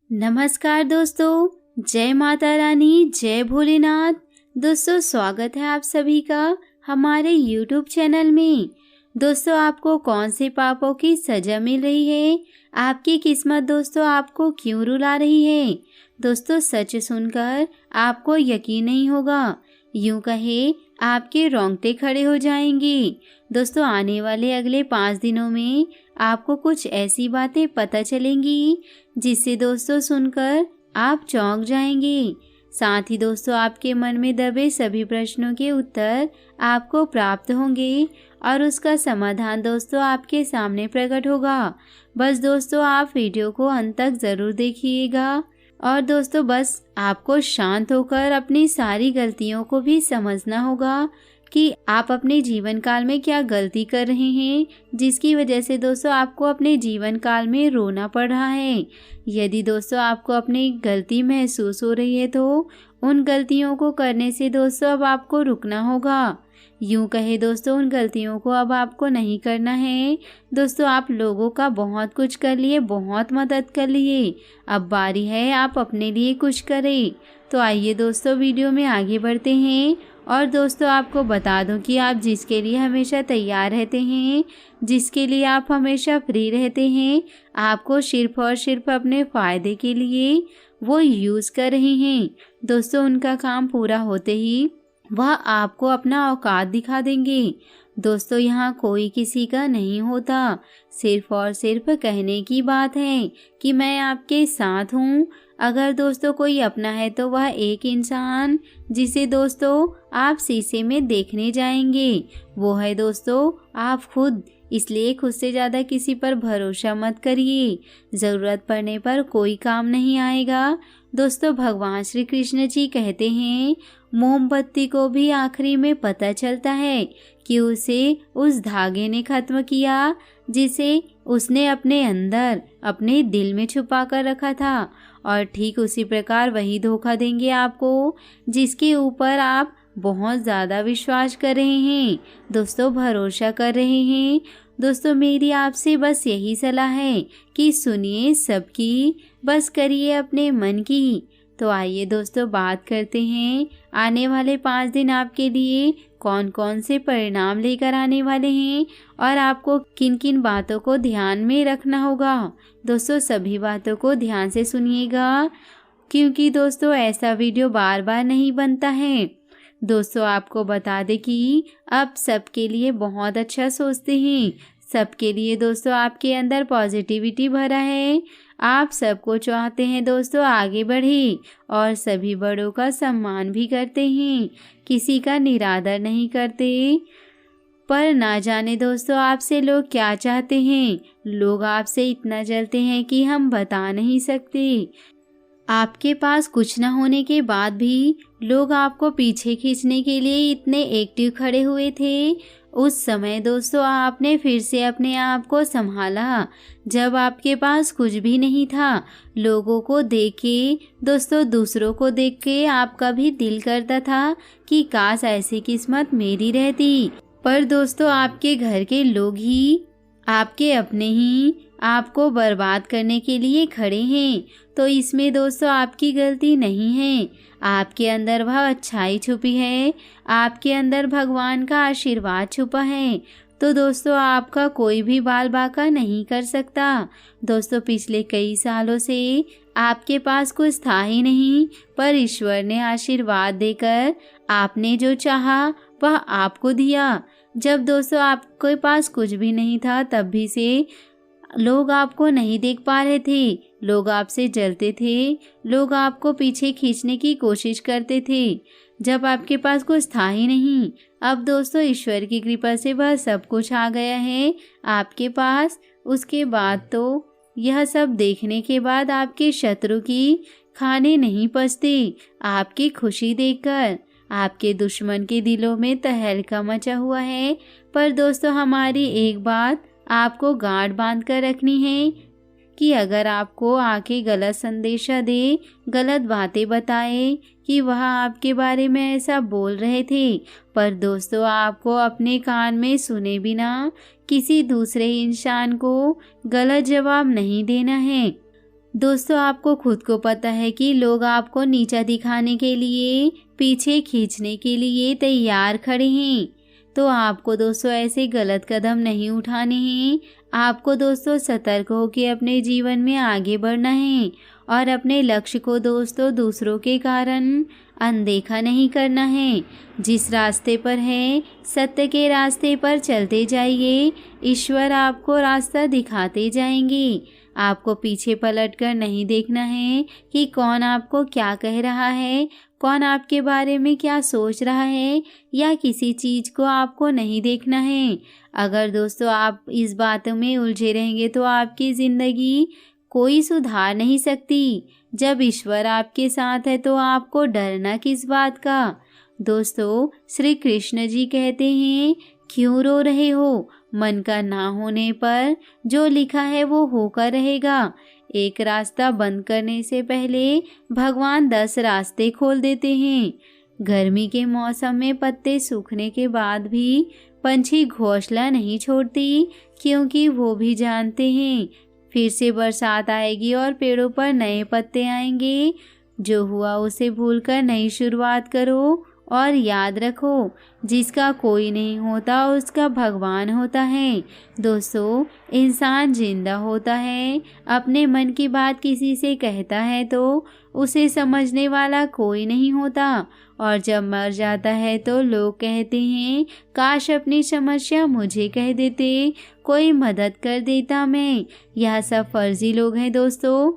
नमस्कार दोस्तों, जय माता रानी, जय भोलेनाथ। दोस्तों स्वागत है आप सभी का हमारे YouTube चैनल में। दोस्तों आपको कौन से पापों की सजा मिल रही है, आपकी किस्मत दोस्तों आपको क्यों रुला रही है। दोस्तों सच सुनकर आपको यकीन नहीं होगा, यूं कहे आपके रोंगटे खड़े हो जाएंगे। दोस्तों आने वाले अगले 5 दिनों में आपको कुछ ऐसी बातें पता चलेंगी जिसे दोस्तों सुनकर आप चौंक जाएंगे। साथ ही दोस्तों आपके मन में दबे सभी प्रश्नों के उत्तर आपको प्राप्त होंगे और उसका समाधान दोस्तों आपके सामने प्रकट होगा। बस दोस्तों आप वीडियो को अंत तक ज़रूर देखिएगा और दोस्तों बस आपको शांत होकर अपनी सारी गलतियों को भी समझना होगा कि आप अपने जीवन काल में क्या गलती कर रहे हैं, जिसकी वजह से दोस्तों आपको अपने जीवन काल में रोना पड़ रहा है। यदि दोस्तों आपको अपनी गलती महसूस हो रही है तो उन गलतियों को करने से दोस्तों अब आपको रुकना होगा। यूं कहे दोस्तों उन गलतियों को अब आपको नहीं करना है। दोस्तों आप लोगों का बहुत कुछ कर लिए, बहुत मदद कर लिए, अब बारी है आप अपने लिए कुछ करें। तो आइए दोस्तों वीडियो में आगे बढ़ते हैं और दोस्तों आपको बता दूं कि आप जिसके लिए हमेशा तैयार रहते हैं, जिसके लिए आप हमेशा फ्री रहते हैं, आपको सिर्फ और सिर्फ अपने फ़ायदे के लिए वो यूज़ कर रहे हैं। दोस्तों उनका काम पूरा होते ही वह आपको अपना औकात दिखा देंगे। दोस्तों यहाँ कोई किसी का नहीं होता, सिर्फ और सिर्फ कहने की बात है कि मैं आपके साथ हूँ। अगर दोस्तों कोई अपना है तो वह एक इंसान जिसे दोस्तों आप शीशे में देखने जाएंगे, वो है दोस्तों आप खुद। इसलिए खुद से ज़्यादा किसी पर भरोसा मत करिए, ज़रूरत पड़ने पर कोई काम नहीं आएगा। दोस्तों भगवान श्री कृष्ण जी कहते हैं मोमबत्ती को भी आखिरी में पता चलता है कि उसे उस धागे ने खत्म किया जिसे उसने अपने अंदर अपने दिल में छुपा कर रखा था। और ठीक उसी प्रकार वही धोखा देंगे आपको जिसके ऊपर आप बहुत ज़्यादा विश्वास कर रहे हैं, दोस्तों भरोसा कर रहे हैं। दोस्तों मेरी आपसे बस यही सलाह है कि सुनिए सबकी, बस करिए अपने मन की। तो आइए दोस्तों बात करते हैं आने वाले 5 दिन आपके लिए कौन कौन से परिणाम लेकर आने वाले हैं और आपको किन किन बातों को ध्यान में रखना होगा। दोस्तों सभी बातों को ध्यान से सुनिएगा, क्योंकि दोस्तों ऐसा वीडियो बार बार नहीं बनता है। दोस्तों आपको बता दें कि आप सबके लिए बहुत अच्छा सोचते हैं, सबके लिए दोस्तों आपके अंदर पॉजिटिविटी भरा है। आप सबको चाहते हैं दोस्तों आगे बढ़े और सभी बड़ों का सम्मान भी करते हैं, किसी का निरादर नहीं करते। पर ना जाने दोस्तों आपसे लोग क्या चाहते हैं, लोग आपसे इतना जलते हैं कि हम बता नहीं सकते। आपके पास कुछ न होने के बाद भी लोग आपको पीछे खींचने के लिए इतने एक्टिव खड़े हुए थे। उस समय दोस्तों आपने फिर से अपने आप को संभाला जब आपके पास कुछ भी नहीं था। लोगों को देख के दोस्तों, दूसरों को देख के आपका भी दिल करता था कि काश ऐसी किस्मत मेरी रहती। पर दोस्तों आपके घर के लोग ही, आपके अपने ही आपको बर्बाद करने के लिए खड़े हैं। तो इसमें दोस्तों आपकी गलती नहीं है, आपके अंदर वह अच्छाई छुपी है, आपके अंदर भगवान का आशीर्वाद छुपा है। तो दोस्तों आपका कोई भी बाल बांका नहीं कर सकता। दोस्तों पिछले कई सालों से आपके पास कुछ था ही नहीं, पर ईश्वर ने आशीर्वाद देकर आपने जो चाहा वह आपको दिया। जब दोस्तों आपके पास कुछ भी नहीं था तब भी से लोग आपको नहीं देख पा रहे थे, लोग आपसे जलते थे, लोग आपको पीछे खींचने की कोशिश करते थे जब आपके पास कुछ था ही नहीं। अब दोस्तों ईश्वर की कृपा से वह सब कुछ आ गया है आपके पास। उसके बाद तो यह सब देखने के बाद आपके शत्रु की खाने नहीं पचते आपकी खुशी देखकर। आपके दुश्मन के दिलों में तहलका मचा हुआ है। पर दोस्तों हमारी एक बात आपको गांठ बांध कर रखनी है कि अगर आपको आके गलत संदेशा दे, गलत बातें बताए कि वह आपके बारे में ऐसा बोल रहे थे, पर दोस्तों आपको अपने कान में सुने बिना किसी दूसरे इंसान को गलत जवाब नहीं देना है। दोस्तों, आपको खुद को पता है कि लोग आपको नीचा दिखाने के लिए, पीछे खींचने के लिए तैयार खड़े हैं। तो आपको दोस्तों ऐसे गलत कदम नहीं उठाने हैं। आपको दोस्तों सतर्क होकर अपने जीवन में आगे बढ़ना है और अपने लक्ष्य को दोस्तों दूसरों के कारण अनदेखा नहीं करना है। जिस रास्ते पर है, सत्य के रास्ते पर चलते जाइए। ईश्वर आपको रास्ता दिखाते जाएंगे। आपको पीछे पलटकर नहीं देखना है कि कौन आपको क्या कह रहा है, कौन आपके बारे में क्या सोच रहा है, या किसी चीज़ को आपको नहीं देखना है। अगर दोस्तों आप इस बातों में उलझे रहेंगे तो आपकी ज़िंदगी कोई सुधार नहीं सकती। जब ईश्वर आपके साथ है तो आपको डरना किस बात का। दोस्तों, श्री कृष्ण जी कहते हैं, क्यों रो रहे हो? मन का ना होने पर जो लिखा है वो होकर रहेगा। एक रास्ता बंद करने से पहले भगवान 10 रास्ते खोल देते हैं। गर्मी के मौसम में पत्ते सूखने के बाद भी पंछी घोंसला नहीं छोड़ती, क्योंकि वो भी जानते हैं फिर से बरसात आएगी और पेड़ों पर नए पत्ते आएंगे। जो हुआ उसे भूलकर नई शुरुआत करो और याद रखो, जिसका कोई नहीं होता उसका भगवान होता है। दोस्तों, इंसान जिंदा होता है, अपने मन की बात किसी से कहता है तो उसे समझने वाला कोई नहीं होता, और जब मर जाता है तो लोग कहते हैं, काश अपनी समस्या मुझे कह देते, कोई मदद कर देता मैं। यह सब फर्जी लोग हैं दोस्तों,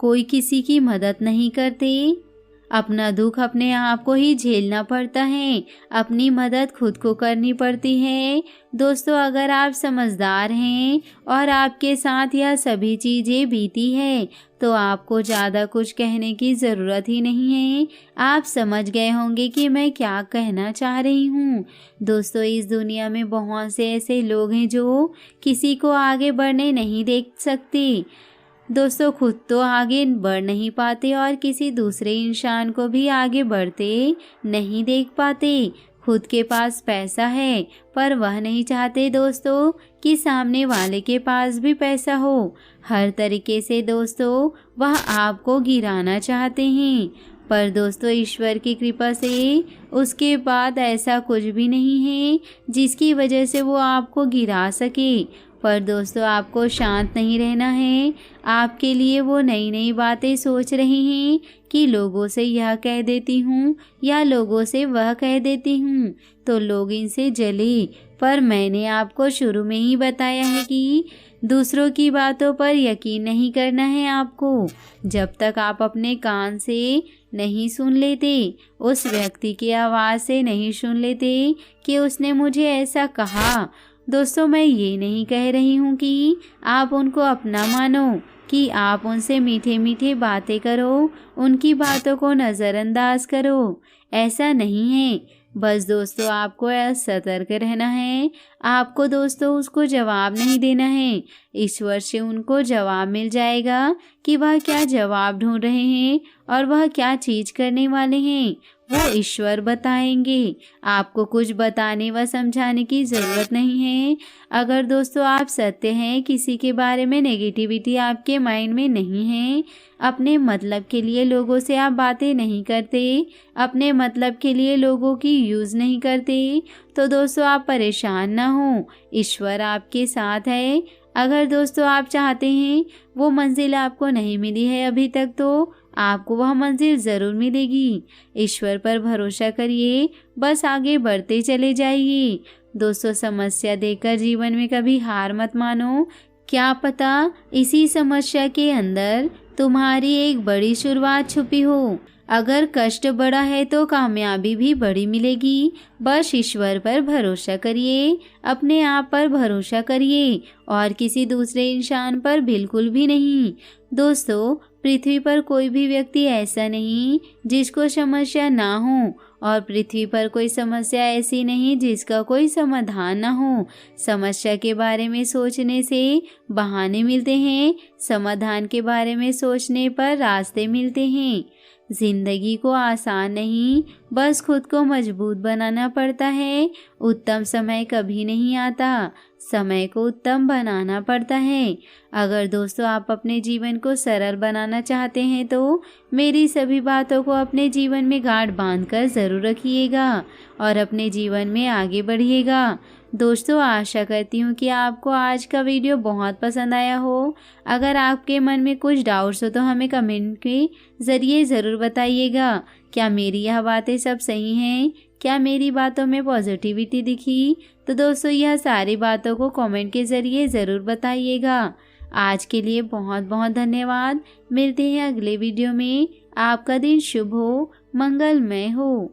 कोई किसी की मदद नहीं करते। अपना दुख अपने आप को ही झेलना पड़ता है, अपनी मदद खुद को करनी पड़ती है। दोस्तों, अगर आप समझदार हैं और आपके साथ यह सभी चीज़ें बीती है तो आपको ज़्यादा कुछ कहने की ज़रूरत ही नहीं है। आप समझ गए होंगे कि मैं क्या कहना चाह रही हूँ। दोस्तों, इस दुनिया में बहुत से ऐसे लोग हैं जो किसी को आगे बढ़ने नहीं देख सकते। दोस्तों, खुद तो आगे बढ़ नहीं पाते और किसी दूसरे इंसान को भी आगे बढ़ते नहीं देख पाते। खुद के पास पैसा है पर वह नहीं चाहते दोस्तों कि सामने वाले के पास भी पैसा हो। हर तरीके से दोस्तों वह आपको गिराना चाहते हैं, पर दोस्तों ईश्वर की कृपा से उसके बाद ऐसा कुछ भी नहीं है जिसकी वजह से वो आपको गिरा सके। पर दोस्तों, आपको शांत नहीं रहना है। आपके लिए वो नई नई बातें सोच रही हैं कि लोगों से यह कह देती हूँ या लोगों से वह कह देती हूँ तो लोग इनसे जले। पर मैंने आपको शुरू में ही बताया है कि दूसरों की बातों पर यकीन नहीं करना है आपको। जब तक आप अपने कान से नहीं सुन लेते, उस व्यक्ति की आवाज़ से नहीं सुन लेते कि उसने मुझे ऐसा कहा। दोस्तों, मैं ये नहीं कह रही हूँ कि आप उनको अपना मानो, कि आप उनसे मीठे मीठे बातें करो, उनकी बातों को नज़रअंदाज करो। ऐसा नहीं है। बस दोस्तों, आपको सतर्क रहना है। आपको दोस्तों उसको जवाब नहीं देना है। ईश्वर से उनको जवाब मिल जाएगा कि वह क्या जवाब ढूंढ रहे हैं और वह क्या चीज़ करने वाले हैं, वो ईश्वर बताएंगे। आपको कुछ बताने व समझाने की ज़रूरत नहीं है। अगर दोस्तों आप सत्य हैं, किसी के बारे में नेगेटिविटी आपके माइंड में नहीं है, अपने मतलब के लिए लोगों से आप बातें नहीं करते, अपने मतलब के लिए लोगों की यूज़ नहीं करते, तो दोस्तों आप परेशान ना हो, ईश्वर आपके साथ है। अगर दोस्तों आप चाहते हैं वो मंजिल आपको नहीं मिली है अभी तक, तो आपको वह मंजिल ज़रूर मिलेगी। ईश्वर पर भरोसा करिए, बस आगे बढ़ते चले जाइए। दोस्तों, समस्या देखकर जीवन में कभी हार मत मानो। क्या पता इसी समस्या के अंदर तुम्हारी एक बड़ी शुरुआत छुपी हो। अगर कष्ट बड़ा है तो कामयाबी भी बड़ी मिलेगी। बस ईश्वर पर भरोसा करिए, अपने आप पर भरोसा करिए और किसी दूसरे इंसान पर बिल्कुल भी नहीं। दोस्तों, पृथ्वी पर कोई भी व्यक्ति ऐसा नहीं जिसको समस्या ना हो, और पृथ्वी पर कोई समस्या ऐसी नहीं जिसका कोई समाधान ना हो। समस्या के बारे में सोचने से बहाने मिलते हैं, समाधान के बारे में सोचने पर रास्ते मिलते हैं। जिंदगी को आसान नहीं, बस खुद को मजबूत बनाना पड़ता है। उत्तम समय कभी नहीं आता, समय को उत्तम बनाना पड़ता है। अगर दोस्तों आप अपने जीवन को सरल बनाना चाहते हैं तो मेरी सभी बातों को अपने जीवन में गांठ बांधकर ज़रूर रखिएगा और अपने जीवन में आगे बढ़िएगा। दोस्तों आशा करती हूँ कि आपको आज का वीडियो बहुत पसंद आया हो। अगर आपके मन में कुछ डाउट्स हो तो हमें कमेंट के ज़रिए ज़रूर बताइएगा। क्या मेरी यह बातें सब सही हैं? क्या मेरी बातों में पॉजिटिविटी दिखी? तो दोस्तों यह सारी बातों को कमेंट के ज़रिए ज़रूर बताइएगा। आज के लिए बहुत बहुत धन्यवाद। मिलते हैं अगले वीडियो में। आपका दिन शुभ हो, मंगलमय हो।